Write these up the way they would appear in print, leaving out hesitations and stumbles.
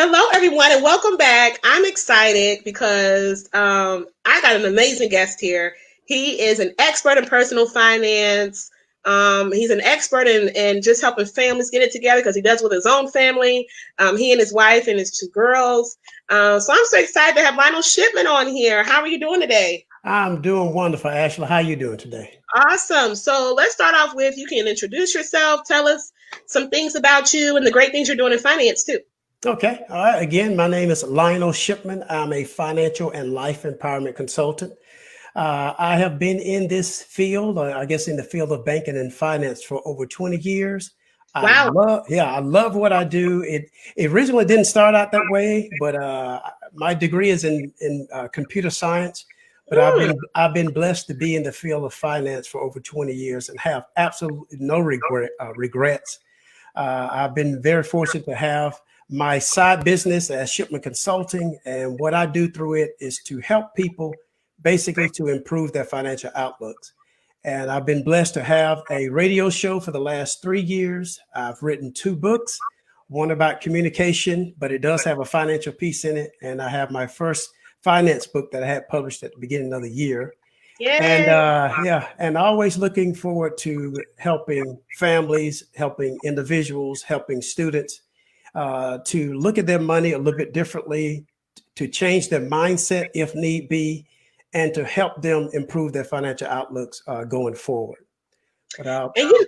Hello, everyone, and welcome back. I'm excited because I got an amazing guest here. He is an expert in personal finance. He's an expert in just helping families get it together because he does with his own family. He and his wife and his two girls. So I'm so excited to have Lionel Shipman on here. How are you doing today? I'm doing wonderful, Ashley. How you doing today? Awesome. So let's start off with you can introduce yourself, tell us some things about you and the great things you're doing in finance too. Okay. All right. Again, my name is Lionel Shipman. I'm a financial and life empowerment consultant. I have been in this field, I guess in the field of banking and finance for over 20 years. Wow. I love what I do. It originally didn't start out that way, but my degree is in computer science. But Hmm. I've been blessed to be in the field of finance for over 20 years and have absolutely no regrets. I've been very fortunate to have my side business as Shipman Consulting, and what I do through it is to help people basically to improve their financial outlooks. And I've been blessed to have a radio show for the last 3 years. I've written two books, one about communication, but it does have a financial piece in it. And I have my first finance book that I had published at the beginning of the year. And Yay. and always looking forward to helping families, helping individuals, helping students to look at their money a little bit differently, to change their mindset if need be, and to help them improve their financial outlooks going forward. But And you,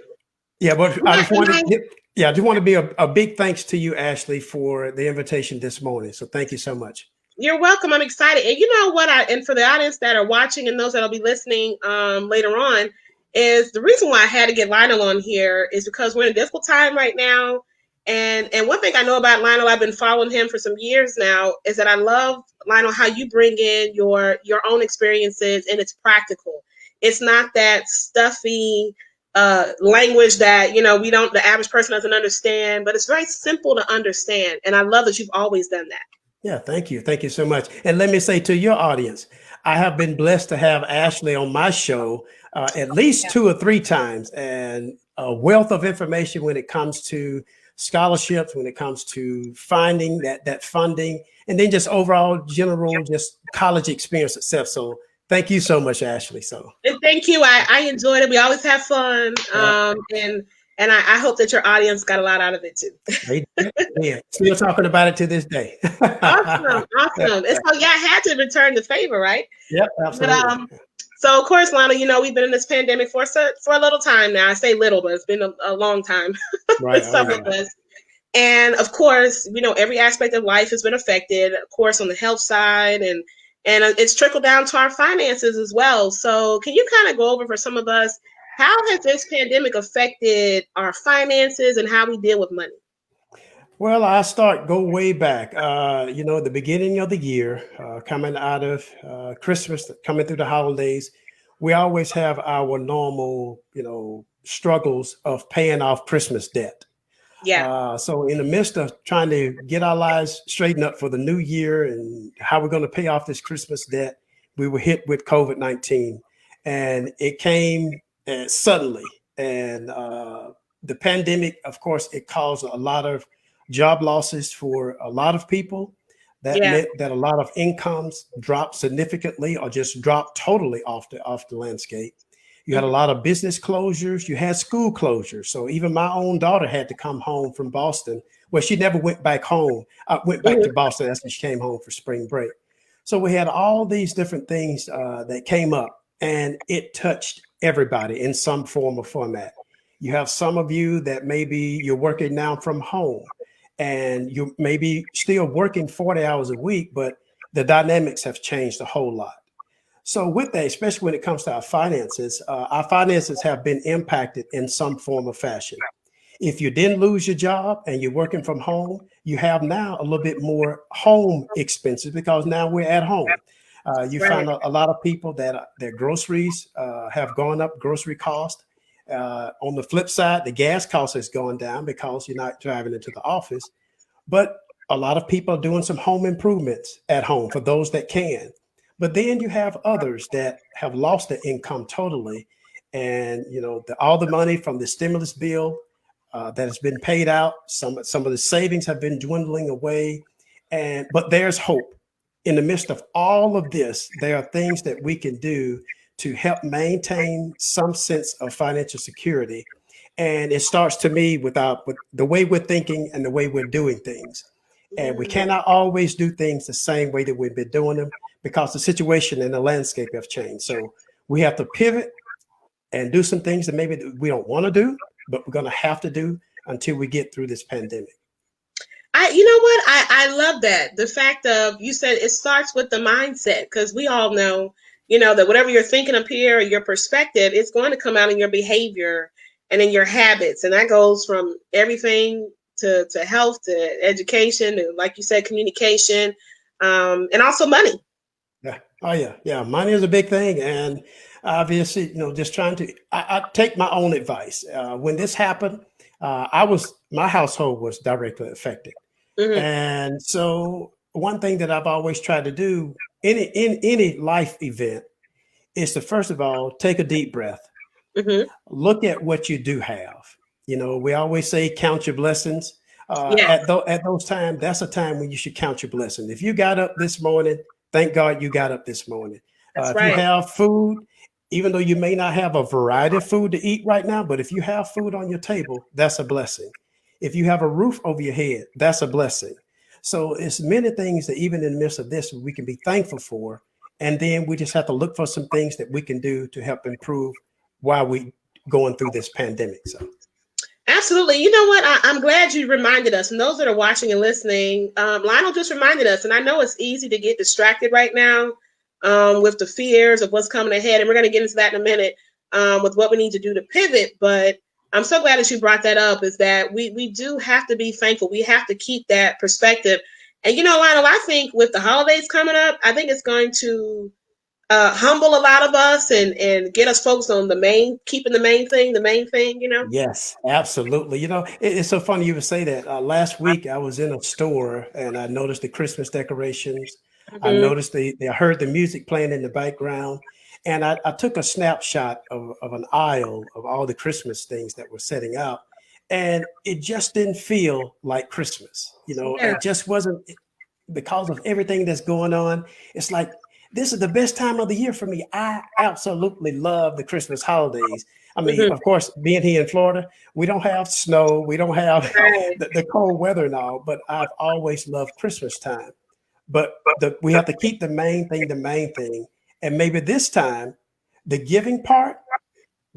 yeah, but I yeah, just wanted to yeah, I just want to be a big thanks to you, Ashley, for the invitation this morning. So thank you so much. you're welcome. I'm excited. And you know what? And for the audience that are watching and those that'll be listening later on, is the reason why I had to get Lionel on here is because we're in a difficult time right now. And one thing I know about Lionel, I've been following him for some years now, is that I love Lionel how you bring in your own experiences and it's practical. It's not that stuffy language that we don't the average person doesn't understand, but it's very simple to understand. And I love that you've always done that. Yeah, thank you. Thank you so much. And let me say to your audience, I have been blessed to have Ashley on my show at least 2 or 3 times, and a wealth of information when it comes to scholarships, when it comes to finding that funding, and then just overall general just college experience itself. So thank you so much, Ashley. So And thank you. I enjoyed it. We always have fun. yeah, And I hope that your audience got a lot out of it too. they did. Yeah, still talking about it to this day. Awesome. Awesome. And so yeah, I had to return the favor, right? Yep, But absolutely. so of course, Lana, we've been in this pandemic for a little time now. I say little, but it's been a long time for Right. Oh some of yeah. us. And of course, every aspect of life has been affected, of course, on the health side and it's trickled down to our finances as well. So can you kind of go over for some of us, how has this pandemic affected our finances and how we deal with money? Well, go way back. The beginning of the year, coming out of Christmas, coming through the holidays, we always have our normal, struggles of paying off Christmas debt. Yeah. So in the midst of trying to get our lives straightened up for the new year and how we're going to pay off this Christmas debt, we were hit with COVID-19, and it came suddenly. And the pandemic, of course, it caused a lot of job losses for a lot of people. That Yeah. meant that a lot of incomes dropped significantly or just dropped totally off the landscape. You had a Mhm. lot of business closures. You had school closures. So even my own daughter had to come home from Boston. Well, she never went back home. Went back Mhm. to Boston. That's when she came home for spring break. So we had all these different things that came up, and it touched everybody in some form or format. You have some of you that maybe you're working now from home, and you maybe still working 40 hours a week, but the dynamics have changed a whole lot. So with that, especially when it comes to our finances have been impacted in some form or fashion. If you didn't lose your job and you're working from home, you have now a little bit more home expenses because now we're at home. You Right. find a lot of people that their groceries have gone up, grocery cost. On the flip side, the gas cost has gone down because you're not driving into the office. But a lot of people are doing some home improvements at home for those that can. But then you have others that have lost their income totally. And, all the money from the stimulus bill that has been paid out, some of the savings have been dwindling away. And but there's hope. In the midst of all of this, there are things that we can do to help maintain some sense of financial security. And it starts to me with the way we're thinking and the way we're doing things. And we Mm. cannot always do things the same way that we've been doing them because the situation and the landscape have changed. So we have to pivot and do some things that maybe we don't want to do, but we're going to have to do until we get through this pandemic. You know what? I love that. The fact of you said it starts with the mindset because we all know, that whatever you're thinking up here, or your perspective, it's going to come out in your behavior and in your habits. And that goes from everything to health, to education, to, like you said, communication, and also money. Yeah. Oh yeah. Yeah. Money is a big thing. And obviously, just trying to, I take my own advice. When this happened, my household was directly affected. Hmm. And so one thing that I've always tried to do in any life event is to first of all take a deep breath, Hmm. look at what you do have. We always say count your blessings. Yeah, At those times, that's a time when you should count your blessings. If you got up this morning, thank God you got up this morning. that's If you right. have food, even though you may not have a variety of food to eat right now, but if you have food on your table, that's a blessing. If you have a roof over your head, that's a blessing. So it's many things that even in the midst of this, we can be thankful for. And then we just have to look for some things that we can do to help improve while we going through this pandemic. So Absolutely. You know what? I'm glad you reminded us. And those that are watching and listening, Lionel just reminded us. And I know it's easy to get distracted right now with the fears of what's coming ahead. And we're going to get into that in a minute with what we need to do to pivot. But I'm so glad that you brought that up is that we do have to be thankful. We have to keep that perspective. And, Lionel, I think with the holidays coming up, I think it's going to humble a lot of us and get us focused on keeping the main thing. yes, absolutely. It's so funny you would say that. Last week, I was in a store and I noticed the Christmas decorations. I Hmm. noticed I heard the music playing in the background. And I took a snapshot of an aisle of all the Christmas things that were setting out. And it just didn't feel like Christmas. Yeah. It just wasn't because of everything that's going on. It's like this is the best time of the year for me. I absolutely love the Christmas holidays. I mean, Hmm. of course, being here in Florida, we don't have snow, we don't have Right. the cold weather and all, but I've always loved Christmas time. But we have to keep the main thing. And maybe this time, the giving part,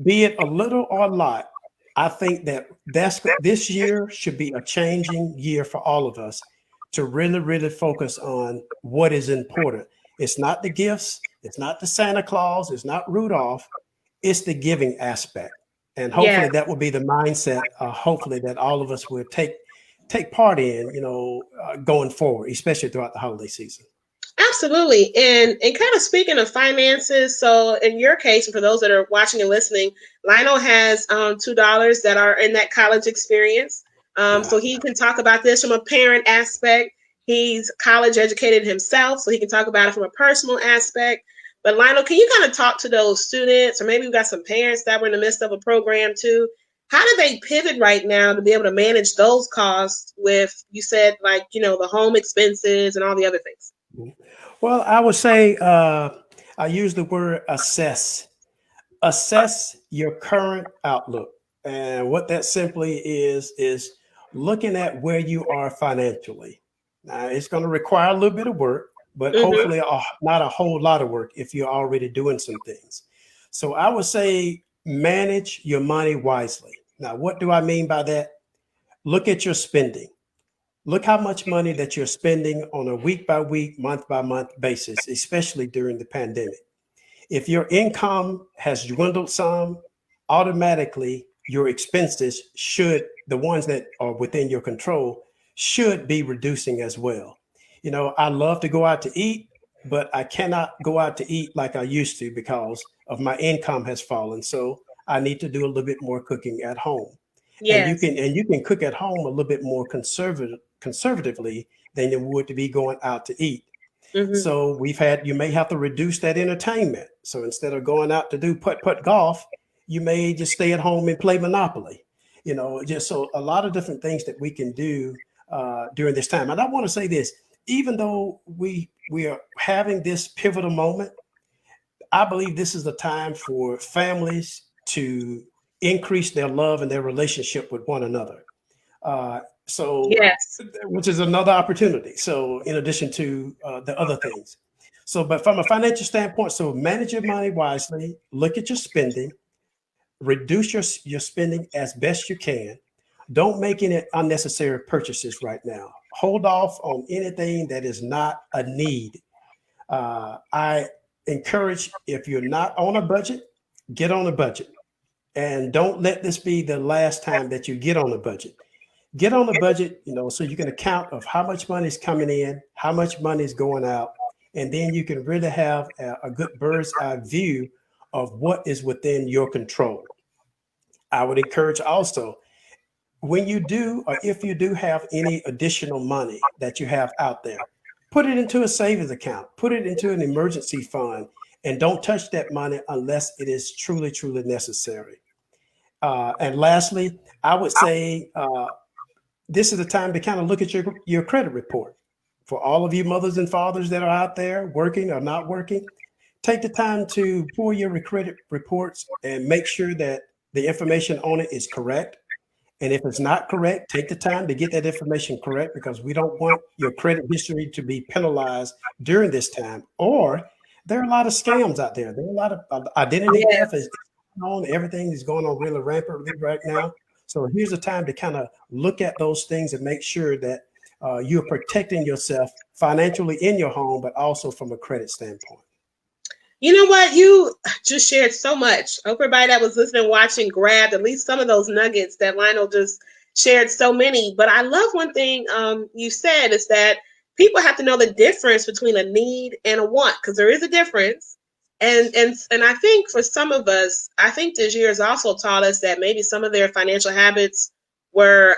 be it a little or a lot, I think this year should be a changing year for all of us to really, really focus on what is important. It's not the gifts, it's not the Santa Claus, it's not Rudolph, it's the giving aspect. And Yeah. hopefully that will be the mindset, hopefully that all of us will take part in, going forward, especially throughout the holiday season. Absolutely. And kind of speaking of finances, so in your case, and for those that are watching and listening, Lionel has $2 that are in that college experience. Yeah. So he can talk about this from a parent aspect. He's college educated himself, so he can talk about it from a personal aspect. But Lionel, can you kind of talk to those students, or maybe we've got some parents that were in the midst of a program too? How do they pivot right now to be able to manage those costs with, you said, like, the home expenses and all the other things? Well, I would say I use the word assess. Assess your current outlook. And what that simply is looking at where you are financially. Now, it's going to require a little bit of work, but Hmm. hopefully not a whole lot of work if you're already doing some things. So I would say manage your money wisely. Now, what do I mean by that? Look at your spending. Look how much money that you're spending on a week by week, month by month basis, especially during the pandemic. If your income has dwindled some, automatically your expenses the ones that are within your control, should be reducing as well. I love to go out to eat, but I cannot go out to eat like I used to because of my income has fallen. So I need to do a little bit more cooking at home. And Yes. you can cook at home a little bit more conservatively than you would to be going out to eat. Hmm. So you may have to reduce that entertainment. So instead of going out to do putt golf, you may just stay at home and play Monopoly. Just so a lot of different things that we can do during this time. And I want to say this: even though we are having this pivotal moment, I believe this is the time for families to increase their love and their relationship with one another. Uh, so, Yes. which is another opportunity. So, in addition to the other things. So, but from a financial standpoint, so manage your money wisely, look at your spending, reduce your spending as best you can. Don't make any unnecessary purchases right now. Hold off on anything that is not a need. I encourage, if you're not on a budget, get on a budget. And don't let this be the last time that you get on a budget. Get on a budget, so you can account of how much money is coming in, how much money is going out, and then you can really have a good bird's eye view of what is within your control. I would encourage also, when you do, or if you do have any additional money that you have out there, put it into a savings account, put it into an emergency fund, and don't touch that money unless it is truly, truly necessary. And lastly, I would say this is the time to kind of look at your credit report. For all of you mothers and fathers that are out there working or not working, take the time to pull your credit reports and make sure that the information on it is correct. And if it's not correct, take the time to get that information correct, because we don't want your credit history to be penalized during this time. Or there are a lot of scams out there. There are a lot of identity theft Yes. is on. Everything is going on really rampantly right now. So here's a time to kind of look at those things and make sure that you're protecting yourself financially in your home, but also from a credit standpoint. You know what? You just shared so much. I hope everybody that was listening, watching, grabbed at least some of those nuggets that Lionel just shared. So many. But I love one thing you said is that people have to know the difference between a need and a want, because there is a difference. And I think for some of us, I think this year has also taught us that maybe some of their financial habits were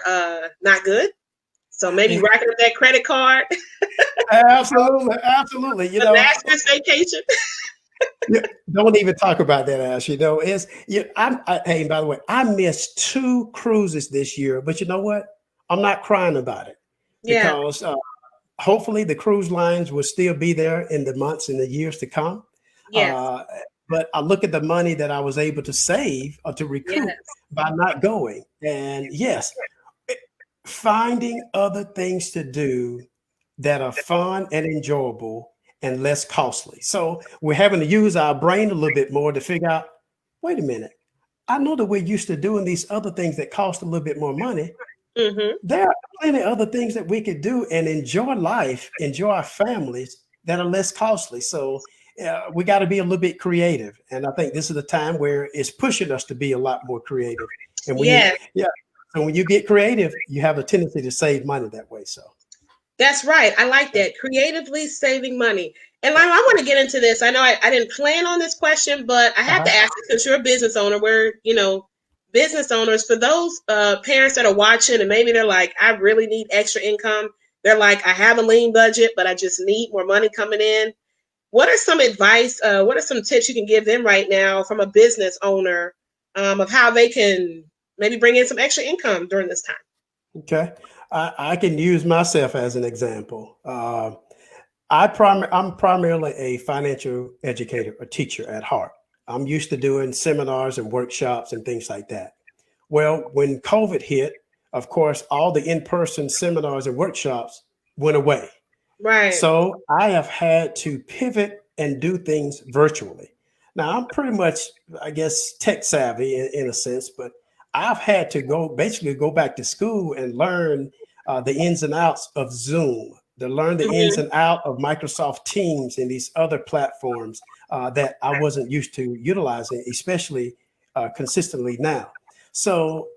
not good. So maybe Yeah, racking up that credit card, absolutely, absolutely. the last year's vacation. Yeah, don't even talk about that, Ash. It's hey, by the way, I missed two cruises this year, but you know what? I'm not crying about it, Yeah. because hopefully the cruise lines will still be there in the months and the years to come. Yes. Uh, but I look at the money that I was able to save or to recoup Yes. by not going. And yes, finding other things to do that are fun and enjoyable and less costly. So we're having to use our brain a little bit more to figure out, wait a minute, I know that we're used to doing these other things that cost a little bit more money. Mm-hmm. There are plenty of other things that we could do and enjoy life, enjoy our families, that are less costly. So we got to be a little bit creative. And I think this is the time where it's pushing us to be a lot more creative. And Yes. yeah, so when you get creative, you have a tendency to save money that way. So, That's right. I like that. Creatively saving money. And Lionel, I want to get into this. I know I didn't plan on this question, but I have to uh-huh. ask it because you're a business owner. We're, business owners. For those parents that are watching and maybe they're like, I really need extra income. They're like, I have a lean budget, but I just need more money coming in. What are some advice? What are some tips you can give them right now from a business owner of how they can maybe bring in some extra income during this time? Okay. I can use myself as an example. I'm primarily a financial educator, a teacher at heart. I'm used to doing seminars and workshops and things like that. Well, when COVID hit, of course, all the in-person seminars and workshops went away. Right. So I have had to pivot and do things virtually. Now I'm pretty much, I guess, tech savvy in a sense, but I've had to basically go back to school and learn the ins and outs of Zoom, to learn the ins Mm-hmm. and out of Microsoft Teams and these other platforms that I wasn't used to utilizing, especially consistently now. So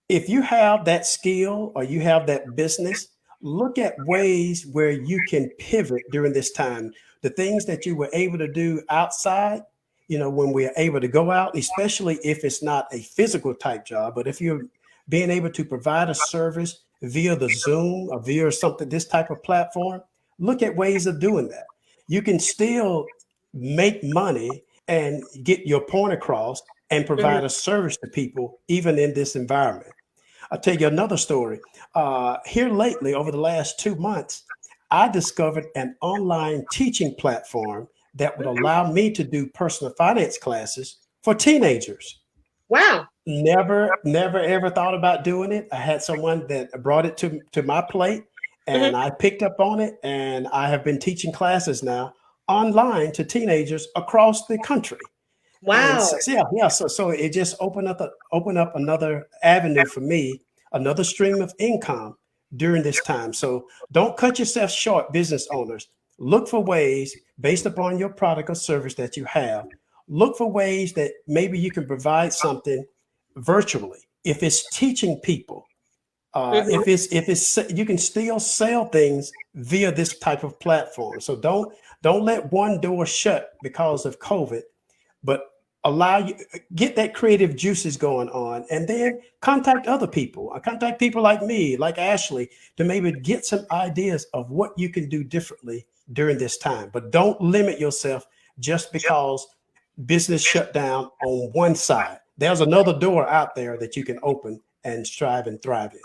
if you have that skill or you have that business, look at ways where you can pivot during this time. The things that you were able to do outside, when we're able to go out, especially if it's not a physical type job, but if you're being able to provide a service via the Zoom or via something, this type of platform, look at ways of doing that. You can still make money and get your point across and Mm-hmm. provide a service to people, even in this environment. I'll tell you another story. Here lately, over the last 2 months, I discovered an online teaching platform that would allow me to do personal finance classes for teenagers. Wow. Never ever thought about doing it. I had someone that brought it to my plate, Hmm. and I picked up on it, and I have been teaching classes now online to teenagers across the country. And Wow. so it just opened up another avenue for me, another stream of income during this time. So don't cut yourself short, business owners. Look for ways based upon your product or service that you have. Look for ways that maybe you can provide something virtually. If it's teaching people, Hmm. if it's you can still sell things via this type of platform. So don't let one door shut because of COVID, but allow you get that creative juices going on, and then contact other people. Contact people like me, like Ashley, to maybe get some ideas of what you can do differently during this time. But don't limit yourself just because business shut down on one side. There's another door out there that you can open and strive and thrive in.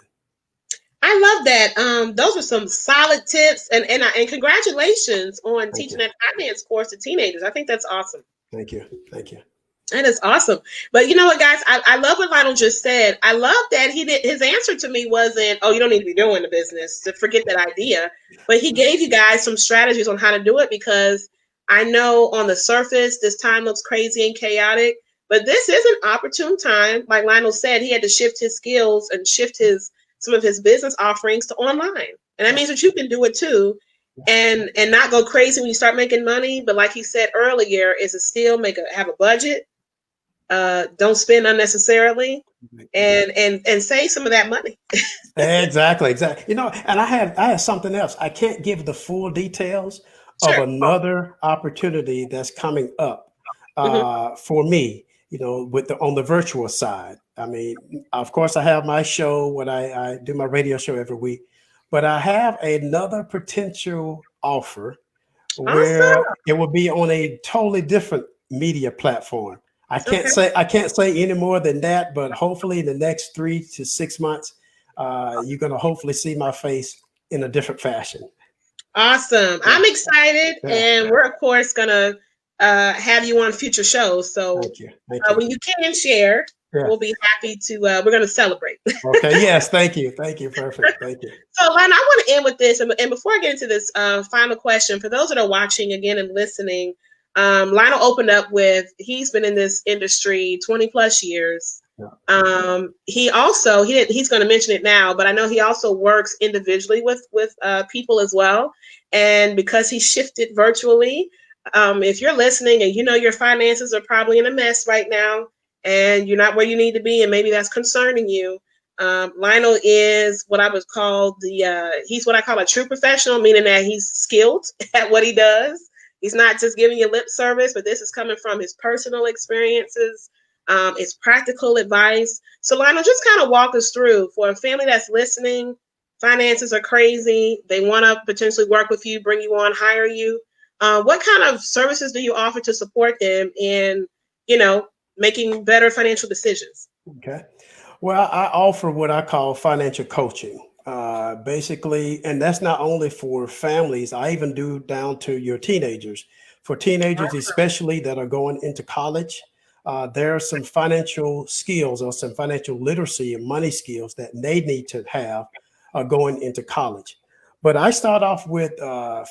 I love that. Those are some solid tips, and congratulations on Thank teaching you. that finance course to teenagers. I think that's awesome. Thank you. Thank you. That is awesome. But you know what, guys? I love what Lionel just said. I love that he did. His answer to me wasn't, "Oh, you don't need to be doing the business to forget that idea." But he gave you guys some strategies on how to do it, because I know on the surface this time looks crazy and chaotic, but this is an opportune time. Like Lionel said, he had to shift his skills and shift his some of his business offerings to online, and that means that you can do it too. And not go crazy when you start making money, but like he said earlier, is to still have a budget, don't spend unnecessarily, and save some of that money. Exactly, exactly. And I have something else. I can't give the full details of Sure. another opportunity that's coming up Hmm. for me. With the on the virtual side. I mean, of course, I have my show when I do my radio show every week, but I have another potential offer Awesome. where it will be on a totally different media platform. I can't Okay. say I can't say any more than that, but hopefully in the next 3 to 6 months, you're going to hopefully see my face in a different fashion. Awesome. Yeah, I'm excited, yeah. and we're of course gonna have you on future shows. So Thank you, thank you. when you can share, Yeah. we'll be happy to. We're gonna celebrate. Okay. Yes. Thank you. Thank you. Perfect. Thank you. So, Len, I want to end with this, and before I get into this final question, for those that are watching again and listening, Lionel opened up with he's been in this industry 20 plus years. Yeah. He also he's going to mention it now, but I know he also works individually with people as well. And because he shifted virtually, if you're listening and you know your finances are probably in a mess right now, and you're not where you need to be, and maybe that's concerning you. Lionel is what I would call he's what I call a true professional, meaning that he's skilled at what he does. He's not just giving you lip service, but this is coming from his personal experiences. It's practical advice. So Lionel, just kind of walk us through for a family that's listening. Finances are crazy. They want to potentially work with you, bring you on, hire you. What kind of services do you offer to support them in, you know, making better financial decisions? Okay. Well, I offer what I call financial coaching. Basically, and that's not only for families, I even do down to your teenagers. For teenagers, especially that are going into college, there are some financial skills or some financial literacy and money skills that they need to have going into college. But I start off with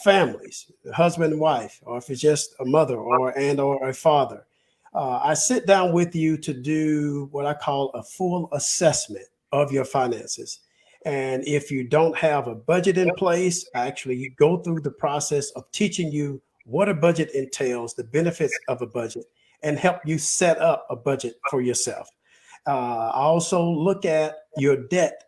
families, husband and wife, or if it's just a mother or and or a father. I sit down with you to do what I call a full assessment of your finances. And if you don't have a budget in place, I actually go through the process of teaching you what a budget entails, the benefits of a budget, and help you set up a budget for yourself. I also look at your debt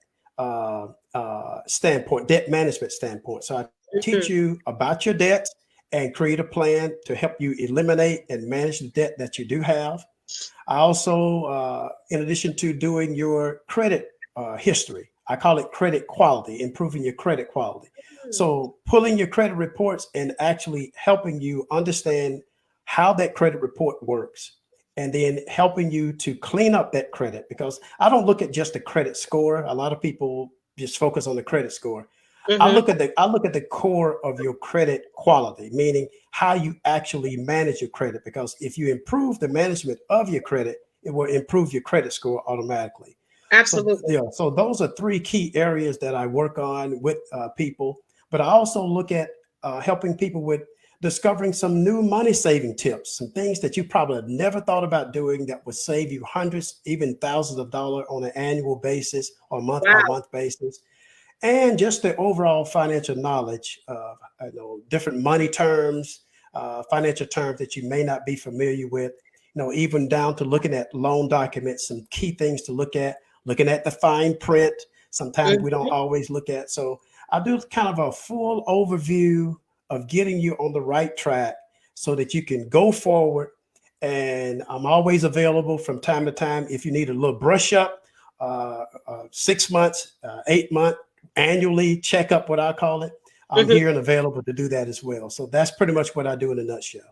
standpoint, debt management standpoint. So I teach Mhm. you about your debts and create a plan to help you eliminate and manage the debt that you do have. I also, in addition to doing your credit history, I call it credit quality, improving your credit quality. So pulling your credit reports and actually helping you understand how that credit report works, and then helping you to clean up that credit, because I don't look at just the credit score. A lot of people just focus on the credit score. Mm-hmm. I look at the core of your credit quality, meaning how you actually manage your credit. Because if you improve the management of your credit, it will improve your credit score automatically. So Absolutely. yeah, so those are three key areas that I work on with people. But I also look at helping people with discovering some new money saving tips, some things that you probably have never thought about doing that would save you hundreds, even thousands of dollars on an annual basis or month by Wow. month basis, and just the overall financial knowledge of different money terms, financial terms that you may not be familiar with. Even down to looking at loan documents, some key things to look at, looking at the fine print. Sometimes we don't Mm-hmm. always look at. So I do kind of a full overview of getting you on the right track so that you can go forward. And I'm always available from time to time if you need a little brush up, 6 months, 8 month annually checkup, what I call it. I'm Mm-hmm. here and available to do that as well. So that's pretty much what I do in a nutshell.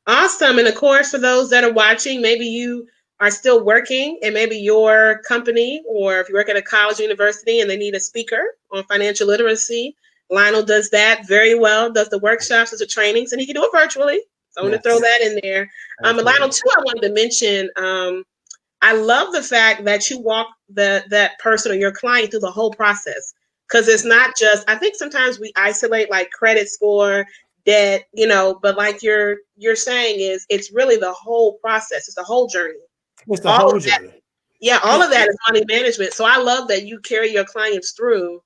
Awesome. And of course, for those that are watching, maybe you are still working and maybe your company, or if you work at a college or university and they need a speaker on financial literacy, Lionel does that very well, does the workshops, does the trainings, and he can do it virtually. So I want to throw Yes, that in there. And Lionel, absolutely. too, I wanted to mention, I love the fact that you walk that person or your client through the whole process, because it's not just. I think sometimes we isolate like credit score, debt, but like you're saying is it's really the whole process. It's the whole journey. It's the All of whole that, journey. yeah, all Yeah, of that is money management. So I love that you carry your clients through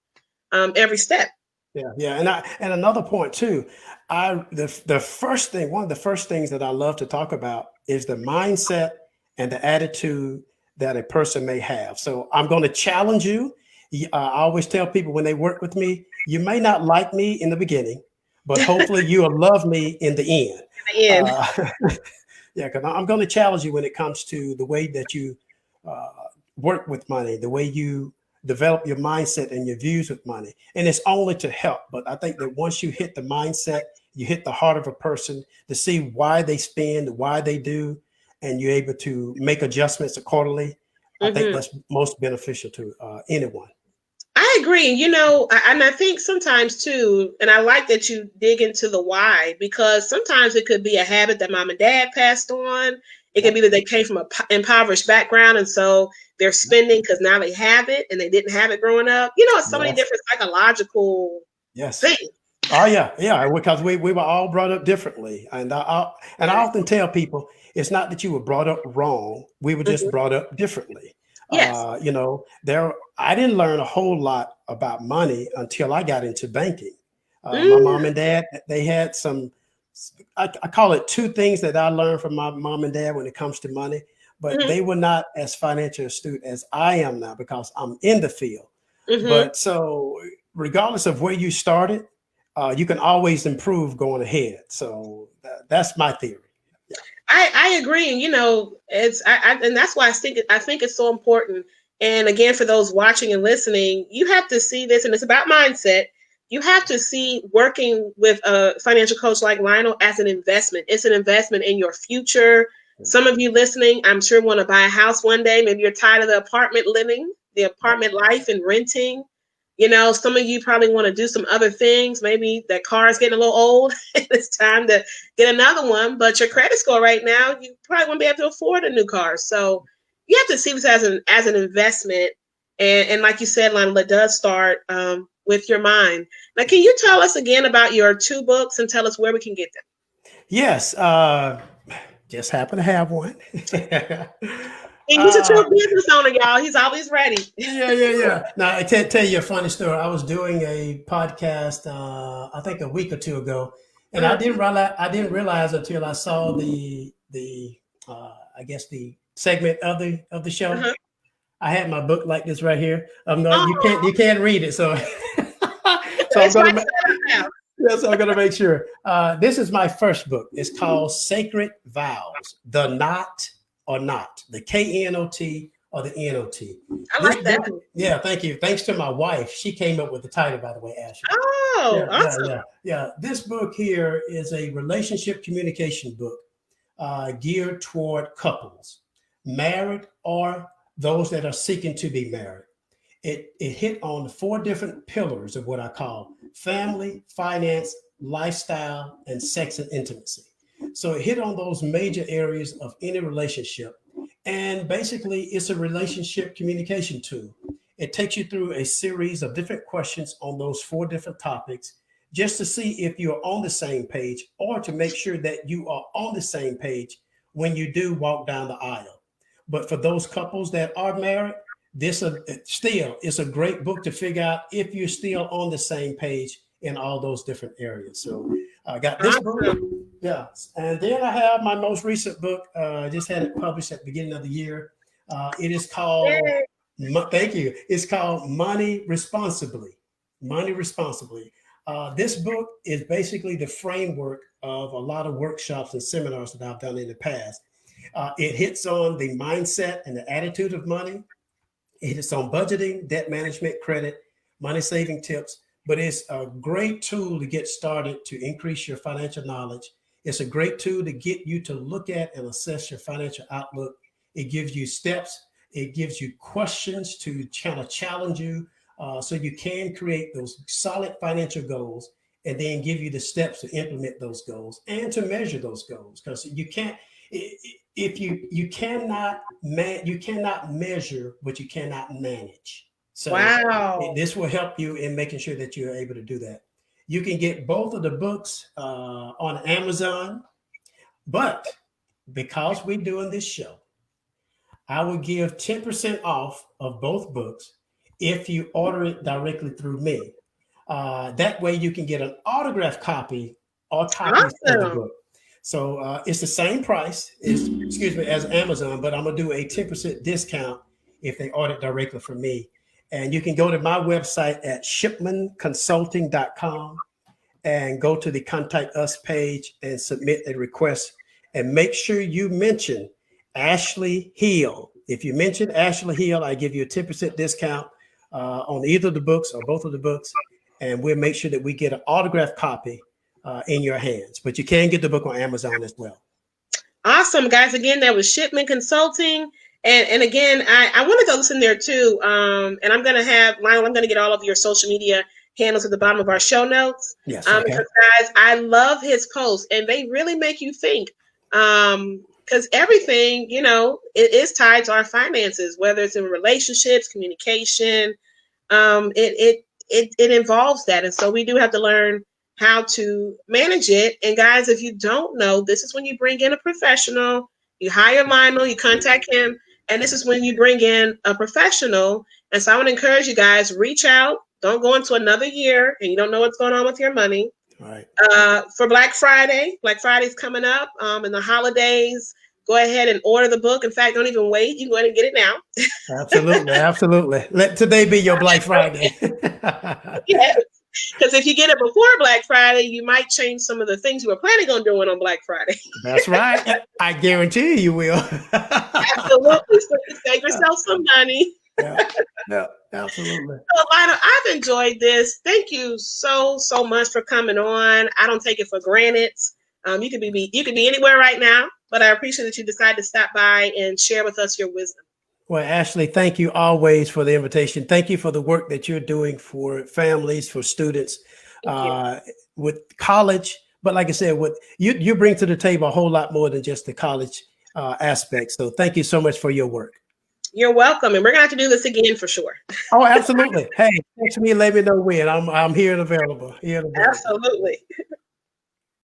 every step. yeah. And another point too, the first thing, one of the first things that I love to talk about is the mindset and the attitude that a person may have. So I'm going to challenge you. I always tell people when they work with me, you may not like me in the beginning, but hopefully you will love me in the end. In the end. Uh, yeah, because I'm going to challenge you when it comes to the way that you uh, work with money, the way you develop your mindset and your views with money. And it's only to help. But I think that once you hit the mindset, you hit the heart of a person to see why they spend, why they do, and you're able to make adjustments accordingly. I think Hmm. that's most beneficial to anyone. I agree. And I think sometimes too, and I like that you dig into the why, because sometimes it could be a habit that mom and dad passed on. It could Yep. be that they came from an impoverished background, and so they're spending because now they have it and they didn't have it growing up. It's so many Yes. different psychological Yes. things. Oh yeah, yeah. Because we were all brought up differently, and I often tell people it's not that you were brought up wrong. We were just Hmm. brought up differently. Yes. There I didn't learn a whole lot about money until I got into banking. My Mm-hmm. mom and dad, they had some. I call it two things that I learned from my mom and dad when it comes to money, but they were not as financial astute as I am now because I'm in the field. Hmm. But so, regardless of where you started, you can always improve going ahead. So that's my theory. Yeah. I agree, and and that's why I think it's so important. And again, for those watching and listening, you have to see this, and it's about mindset. You have to see working with a financial coach like Lionel as an investment. It's an investment in your future. Some of you listening, I'm sure, want to buy a house one day. Maybe you're tired of the apartment living, the Yep. apartment life, and renting. Some of you probably want to do some other things. Maybe that car is getting a little old and it's time to get another one. But your credit score right now, you probably won't be able to afford a new car. So you have to see this as an investment. And like you said, Lionel, it does start with your mind. Now, can you tell us again about your two books and tell us where we can get them? Yes. Just happen to have one. And he's a uh, true business owner, y'all. He's always ready. yeah. Now, I tell you a funny story. I was doing a podcast, I think a week or two ago, and Uh-huh. I didn't realize until I saw I guess the segment of the show. Uh-huh. I had my book like this right here. No, Oh, you can't read it, so so I'm it's gonna right there now. yes, I'm gonna make sure. This is my first book. It's called Sacred Vows: The Knot or Not, the KNOT or the NOT. I This like that. book, yeah, thank you. Thanks to my wife, she came up with the title, by the way, Ashley. Oh, awesome. Yeah. This book here is a relationship communication book geared toward couples, married or those that are seeking to be married. It hit on 4 different pillars of what I call family, finance, lifestyle, and sex and intimacy. So it hit on those major areas of any relationship. And basically, it's a relationship communication tool. It takes you through a series of different questions on those 4 different topics just to see if you're on the same page or to make sure that you are on the same page when you do walk down the aisle. But for those couples that are married, this still is a great book to figure out if you're still on the same page in all those different areas. So I got this book. Yeah. And then I have my most recent book. I just had it published at the beginning of the year. It is called, thank you. It's called Money Responsibly. Money Responsibly. This book is basically the framework of a lot of workshops and seminars that I've done in the past. It hits on the mindset and the attitude of money. It hits on budgeting, debt management, credit, money saving tips, but it's a great tool to get started to increase your financial knowledge. It's a great tool to get you to look at and assess your financial outlook. It gives you steps. It gives you questions to kind of challenge you so you can create those solid financial goals and then give you the steps to implement those goals and to measure those goals. Because you can't, if you cannot measure what you cannot manage. So wow. This will help you in making sure that you're able to do that. You can get both of the books on Amazon, but because we're doing this show, I will give 10% off of both books if you order it directly through me. That way you can get an autographed copy or copies of the book. So it's the same price as Amazon, but I'm gonna do a 10% discount if they order directly from me. And you can go to my website at shipmanconsulting.com and go to the Contact Us page and submit a request. And make sure you mention Ashley Hill. If you mention Ashley Hill, I give you a 10% discount on either the books or both of the books. And we'll make sure that we get an autographed copy in your hands. But you can get the book on Amazon as well. Awesome, guys. Again, that was Shipman Consulting. And again, I wanted to listen there too. And I'm going to have, Lionel, I'm going to get all of your social media handles at the bottom of our show notes. Yes, okay. Because guys, I love his posts and they really make you think. Because everything, it is tied to our finances, whether it's in relationships, communication, it involves that. And so we do have to learn how to manage it. And guys, if you don't know, this is when you bring in a professional. You hire Lionel, you contact him, and this is when you bring in a professional. And so I want to encourage you guys, reach out. Don't go into another year and you don't know what's going on with your money. All right. For Black Friday's coming up, and the holidays, go ahead and order the book. In fact, don't even wait. You can go ahead and get it now. Absolutely. Absolutely. Let today be your Black Friday. Yes. Because if you get it before Black Friday, you might change some of the things you were planning on doing on Black Friday. That's right. I guarantee you will. Absolutely. So you save yourself some money. Yeah, absolutely. So, Lionel, I've enjoyed this. Thank you so much for coming on. I don't take it for granted. You could be anywhere right now, but I appreciate that you decided to stop by and share with us your wisdom. Well, Ashley, thank you always for the invitation. Thank you for the work that you're doing for families, for students, with college. But like I said, what you bring to the table a whole lot more than just the college aspect. So thank you so much for your work. You're welcome. And we're going to have to do this again for sure. Oh, absolutely. Hey, text me and let me know when. I'm here and available. Absolutely.